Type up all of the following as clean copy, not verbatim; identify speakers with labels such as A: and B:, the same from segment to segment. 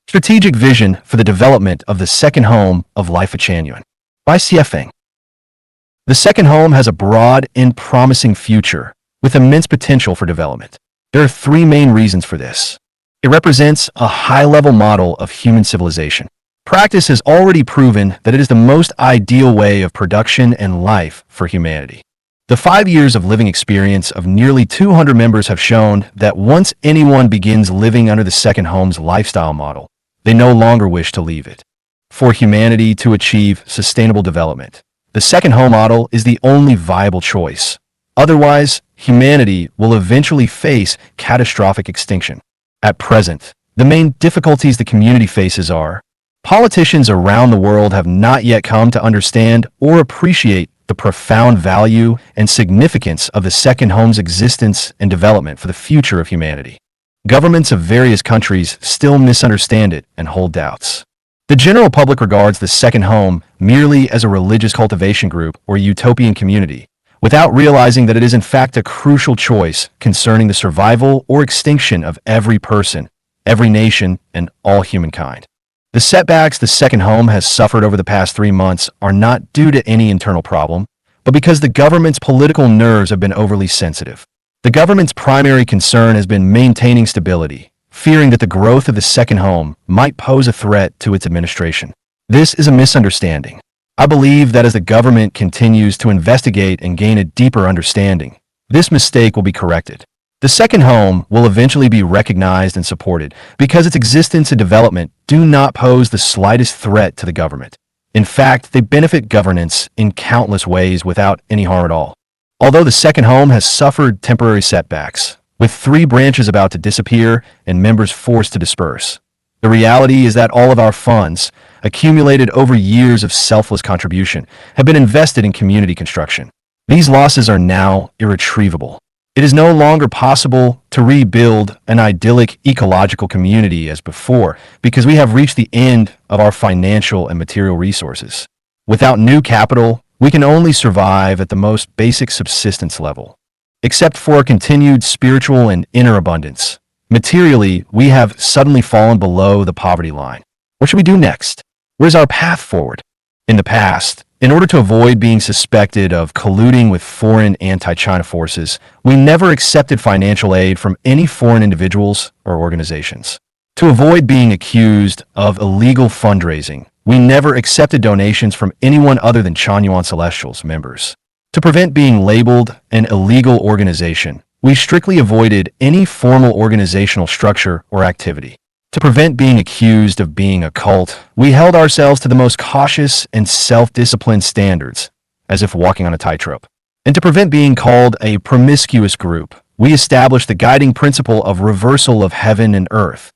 A: Strategic Vision for the Development of the Second Home of Lifechanyuan by CFing. The second home has a broad and promising future with immense potential for development. There are three main reasons for this. It represents a high-level model of human civilization. Practice has already proven that it is the most ideal way of production and life for humanity. The 5 years of living experience of nearly 200 members have shown that once anyone begins living under the second home's lifestyle model, they no longer wish to leave it. For humanity to achieve sustainable development, the second home model is the only viable choice. Otherwise, humanity will eventually face catastrophic extinction. At present, the main difficulties the community faces are: politicians around the world have not yet come to understand or appreciate the profound value and significance of the second home's existence and development for the future of humanity. Governments of various countries still misunderstand it and hold doubts. The general public regards the second home merely as a religious cultivation group or utopian community, without realizing that it is in fact a crucial choice concerning the survival or extinction of every person, every nation, and all humankind. The setbacks the second home has suffered over the past 3 months are not due to any internal problem, but because the government's political nerves have been overly sensitive. The government's primary concern has been maintaining stability, fearing that the growth of the second home might pose a threat to its administration. This is a misunderstanding. I believe that as the government continues to investigate and gain a deeper understanding, this mistake will be corrected. The second home will eventually be recognized and supported because its existence and development do not pose the slightest threat to the government. In fact, they benefit governance in countless ways without any harm at all. Although the second home has suffered temporary setbacks, with 3 branches about to disappear and members forced to disperse, the reality is that all of our funds, accumulated over years of selfless contribution, have been invested in community construction. These losses are now irretrievable. It is no longer possible to rebuild an idyllic ecological community as before because we have reached the end of our financial and material resources. Without new capital, we can only survive at the most basic subsistence level. Except for continued spiritual and inner abundance, materially, we have suddenly fallen below the poverty line. What should we do next? Where's our path forward? In the past, in order to avoid being suspected of colluding with foreign anti-China forces, we never accepted financial aid from any foreign individuals or organizations. To avoid being accused of illegal fundraising, we never accepted donations from anyone other than Chanyuan Celestial's members. To prevent being labeled an illegal organization, we strictly avoided any formal organizational structure or activity. To prevent being accused of being a cult, we held ourselves to the most cautious and self-disciplined standards, as if walking on a tightrope. And to prevent being called a promiscuous group, we established the guiding principle of reversal of heaven and earth.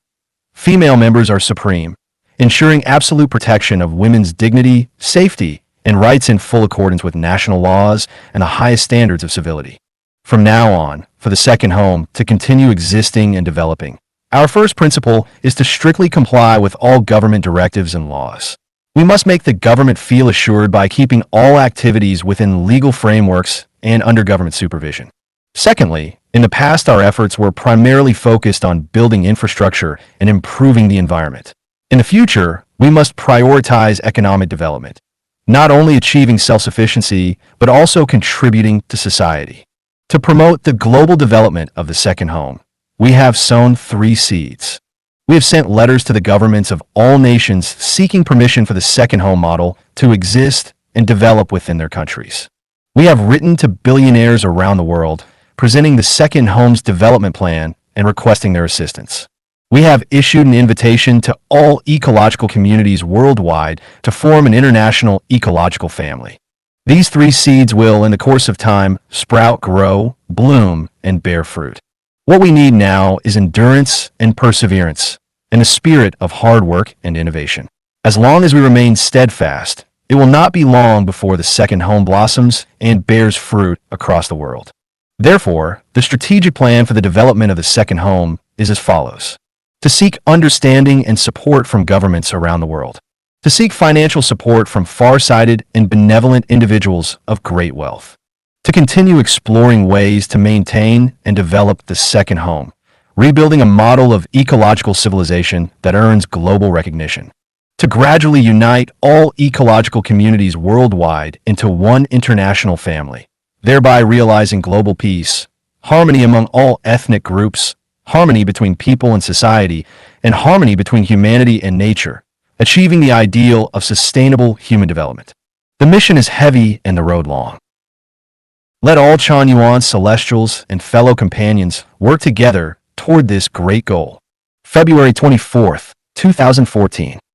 A: Female members are supreme, ensuring absolute protection of women's dignity, safety, and rights in full accordance with national laws and the highest standards of civility. From now on, for the second home to continue existing and developing, our first principle is to strictly comply with all government directives and laws. We must make the government feel assured by keeping all activities within legal frameworks and under government supervision. Secondly, in the past our efforts were primarily focused on building infrastructure and improving the environment. In the future, we must prioritize economic development, not only achieving self-sufficiency, but also contributing to society. To promote the global development of the second home, we have sown 3 seeds. We have sent letters to the governments of all nations seeking permission for the second home model to exist and develop within their countries. We have written to billionaires around the world, presenting the second home's development plan and requesting their assistance. We have issued an invitation to all ecological communities worldwide to form an international ecological family. These 3 seeds will, in the course of time, sprout, grow, bloom, and bear fruit. What we need now is endurance and perseverance, and a spirit of hard work and innovation. As long as we remain steadfast, it will not be long before the second home blossoms and bears fruit across the world. Therefore, the strategic plan for the development of the second home is as follows: to seek understanding and support from governments around the world, to seek financial support from far-sighted and benevolent individuals of great wealth, to continue exploring ways to maintain and develop the second home, rebuilding a model of ecological civilization that earns global recognition. To gradually unite all ecological communities worldwide into one international family, thereby realizing global peace, harmony among all ethnic groups, harmony between people and society, and harmony between humanity and nature, achieving the ideal of sustainable human development. The mission is heavy and the road long. Let all Chanyuan celestials and fellow companions work together toward this great goal. February 24th, 2014.